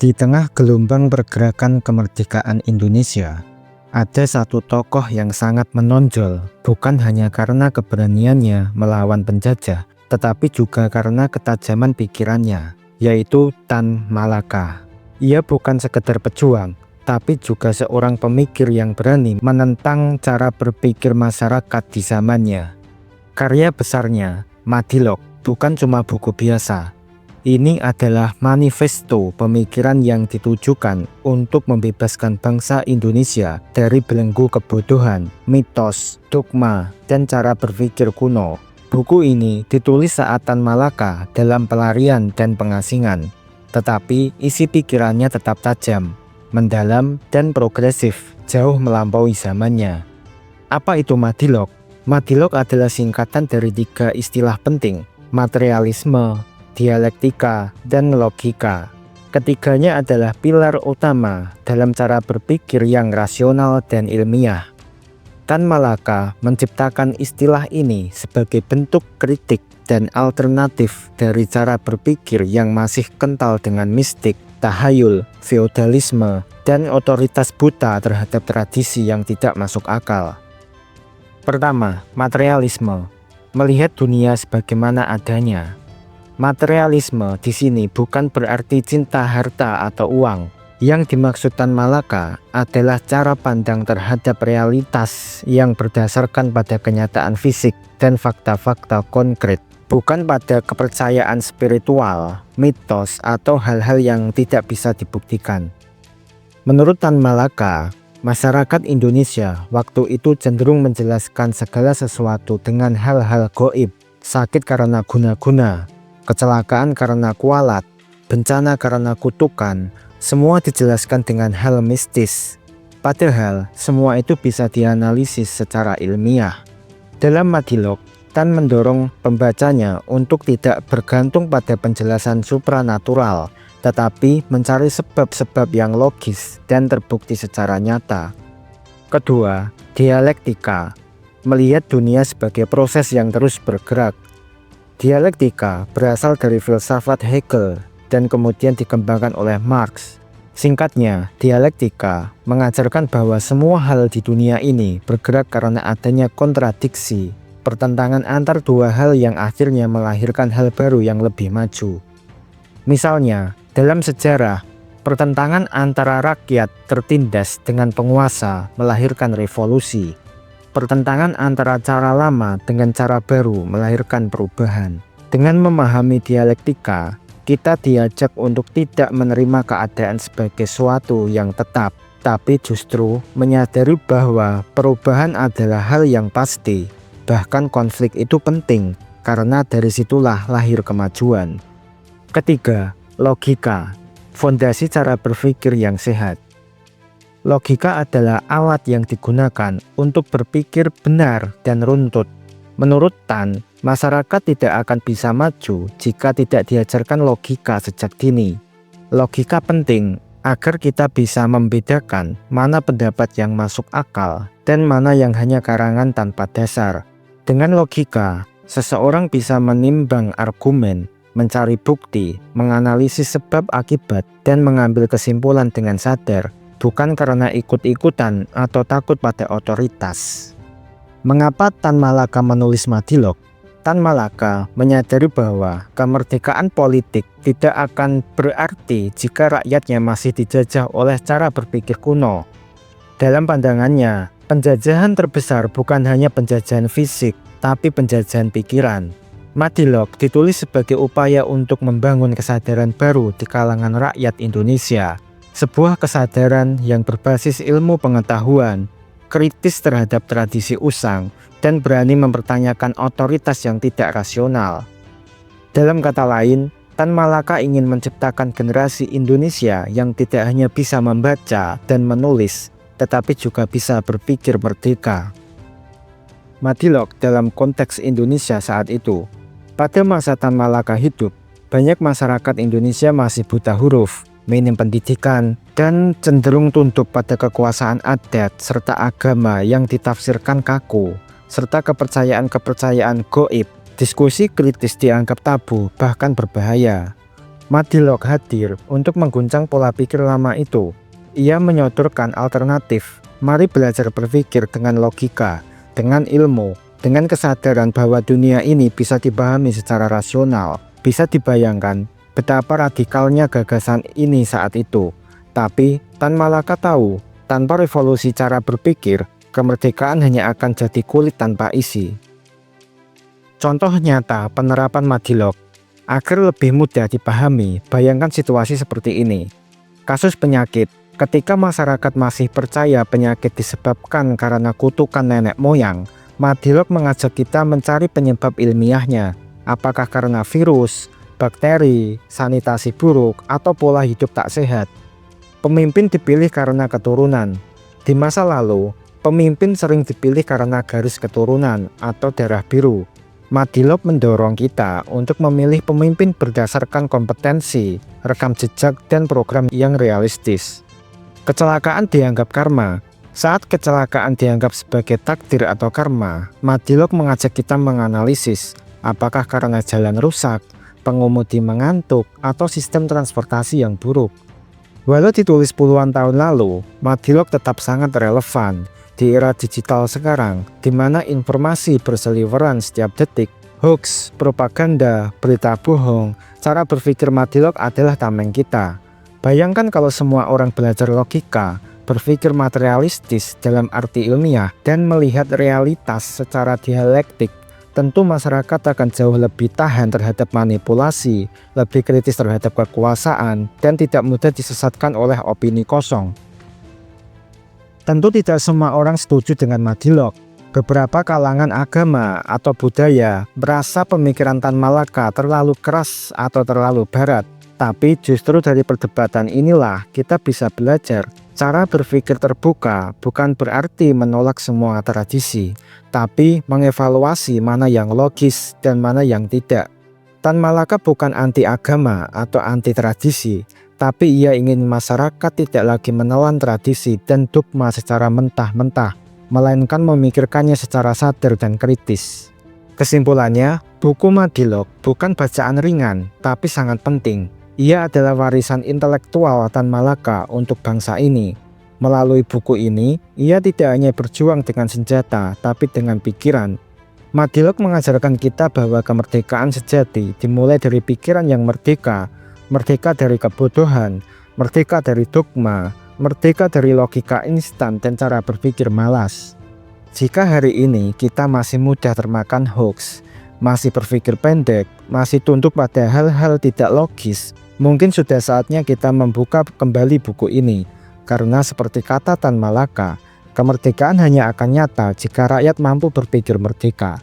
Di tengah gelombang pergerakan kemerdekaan Indonesia, ada satu tokoh yang sangat menonjol, bukan hanya karena keberaniannya melawan penjajah, tetapi juga karena ketajaman pikirannya, yaitu Tan Malaka. Ia bukan sekedar pejuang, tapi juga seorang pemikir yang berani menentang cara berpikir masyarakat di zamannya. Karya besarnya, Madilog, bukan cuma buku biasa. Ini adalah manifesto pemikiran yang ditujukan untuk membebaskan bangsa Indonesia dari belenggu kebodohan, mitos, dogma, dan cara berpikir kuno. Buku ini ditulis saat Tan Malaka dalam pelarian dan pengasingan, tetapi isi pikirannya tetap tajam, mendalam, dan progresif, jauh melampaui zamannya. Apa itu Madilog? Madilog adalah singkatan dari 3 istilah penting: materialisme, dialektika, dan logika. Ketiganya adalah pilar utama dalam cara berpikir yang rasional dan ilmiah. Tan Malaka menciptakan istilah ini sebagai bentuk kritik dan alternatif dari cara berpikir yang masih kental dengan mistik, tahayul, feodalisme, dan otoritas buta terhadap tradisi yang tidak masuk akal. Pertama, materialisme. Melihat dunia sebagaimana adanya. Materialisme di sini bukan berarti cinta harta atau uang. Yang dimaksud Tan Malaka adalah cara pandang terhadap realitas yang berdasarkan pada kenyataan fisik dan fakta-fakta konkret, bukan pada kepercayaan spiritual, mitos, atau hal-hal yang tidak bisa dibuktikan. Menurut Tan Malaka, masyarakat Indonesia waktu itu cenderung menjelaskan segala sesuatu dengan hal-hal gaib, sakit karena guna-guna, kecelakaan karena kualat, bencana karena kutukan, semua dijelaskan dengan hal mistis. Padahal semua itu bisa dianalisis secara ilmiah. Dalam Madilog, Tan mendorong pembacanya untuk tidak bergantung pada penjelasan supranatural, tetapi mencari sebab-sebab yang logis dan terbukti secara nyata. Kedua, dialektika. Melihat dunia sebagai proses yang terus bergerak. Dialektika berasal dari filsafat Hegel dan kemudian dikembangkan oleh Marx. Singkatnya, dialektika mengajarkan bahwa semua hal di dunia ini bergerak karena adanya kontradiksi, pertentangan antar dua hal yang akhirnya melahirkan hal baru yang lebih maju. Misalnya, dalam sejarah, pertentangan antara rakyat tertindas dengan penguasa melahirkan revolusi. Pertentangan antara cara lama dengan cara baru melahirkan perubahan. Dengan memahami dialektika, kita diajak untuk tidak menerima keadaan sebagai suatu yang tetap, tapi justru menyadari bahwa perubahan adalah hal yang pasti. Bahkan konflik itu penting, karena dari situlah lahir kemajuan. Ketiga, logika, fondasi cara berpikir yang sehat. Logika adalah alat yang digunakan untuk berpikir benar dan runtut. Menurut Tan, masyarakat tidak akan bisa maju jika tidak diajarkan logika sejak dini. Logika penting agar kita bisa membedakan mana pendapat yang masuk akal dan mana yang hanya karangan tanpa dasar. Dengan logika, seseorang bisa menimbang argumen, mencari bukti, menganalisis sebab akibat, dan mengambil kesimpulan dengan sadar, bukan karena ikut-ikutan atau takut pada otoritas. Mengapa Tan Malaka menulis Madilog? Tan Malaka menyadari bahwa kemerdekaan politik tidak akan berarti jika rakyatnya masih dijajah oleh cara berpikir kuno. Dalam pandangannya, penjajahan terbesar bukan hanya penjajahan fisik, tapi penjajahan pikiran. Madilog ditulis sebagai upaya untuk membangun kesadaran baru di kalangan rakyat Indonesia. Sebuah kesadaran yang berbasis ilmu pengetahuan, kritis terhadap tradisi usang, dan berani mempertanyakan otoritas yang tidak rasional. Dalam kata lain, Tan Malaka ingin menciptakan generasi Indonesia yang tidak hanya bisa membaca dan menulis, tetapi juga bisa berpikir merdeka. Madilog dalam konteks Indonesia saat itu. Pada masa Tan Malaka hidup, banyak masyarakat Indonesia masih buta huruf, minim pendidikan, dan cenderung tunduk pada kekuasaan adat serta agama yang ditafsirkan kaku, serta kepercayaan-kepercayaan gaib. Diskusi kritis dianggap tabu, bahkan berbahaya. Madilog hadir untuk mengguncang pola pikir lama itu. Ia menyodorkan alternatif. Mari belajar berpikir dengan logika, dengan ilmu, dengan kesadaran bahwa dunia ini bisa dipahami secara rasional. Bisa dibayangkan betapa radikalnya gagasan ini saat itu. Tapi Tan Malaka tahu, tanpa revolusi cara berpikir, kemerdekaan hanya akan jadi kulit tanpa isi. Contoh nyata penerapan Madilog. Agar lebih mudah dipahami, bayangkan situasi seperti ini. Kasus penyakit. Ketika masyarakat masih percaya penyakit disebabkan karena kutukan nenek moyang, Madilog mengajak kita mencari penyebab ilmiahnya. Apakah karena virus, bakteri, sanitasi buruk, atau pola hidup tak sehat? Pemimpin dipilih karena keturunan. Di masa lalu, pemimpin sering dipilih karena garis keturunan atau darah biru. Madilog mendorong kita untuk memilih pemimpin berdasarkan kompetensi, rekam jejak, dan program yang realistis. Kecelakaan dianggap karma. Saat kecelakaan dianggap sebagai takdir atau karma, Madilog mengajak kita menganalisis apakah karena jalan rusak, pengemudi mengantuk, atau sistem transportasi yang buruk. Walau ditulis puluhan tahun lalu, Madilog tetap sangat relevan di era digital sekarang, di mana informasi berseliweran setiap detik. Hoax, propaganda, berita bohong, cara berpikir Madilog adalah tameng kita. Bayangkan kalau semua orang belajar logika, berpikir materialistis dalam arti ilmiah, dan melihat realitas secara dialektik. Tentu masyarakat akan jauh lebih tahan terhadap manipulasi, lebih kritis terhadap kekuasaan, dan tidak mudah disesatkan oleh opini kosong. Tentu tidak semua orang setuju dengan Madilog. Beberapa kalangan agama atau budaya merasa pemikiran Tan Malaka terlalu keras atau terlalu barat. Tapi justru dari perdebatan inilah kita bisa belajar. Cara berpikir terbuka bukan berarti menolak semua tradisi, tapi mengevaluasi mana yang logis dan mana yang tidak. Tan Malaka bukan anti agama atau anti tradisi, tapi ia ingin masyarakat tidak lagi menelan tradisi dan dogma secara mentah-mentah, melainkan memikirkannya secara sadar dan kritis. Kesimpulannya, buku Madilog bukan bacaan ringan, tapi sangat penting. Ia adalah warisan intelektual Tan Malaka untuk bangsa ini. Melalui buku ini, ia tidak hanya berjuang dengan senjata, tapi dengan pikiran. Madilog mengajarkan kita bahwa kemerdekaan sejati dimulai dari pikiran yang merdeka, merdeka dari kebodohan, merdeka dari dogma, merdeka dari logika instan dan cara berpikir malas. Jika hari ini kita masih mudah termakan hoax, masih berpikir pendek, masih tunduk pada hal-hal tidak logis, mungkin sudah saatnya kita membuka kembali buku ini. Karena seperti kata Tan Malaka, kemerdekaan hanya akan nyata jika rakyat mampu berpikir merdeka.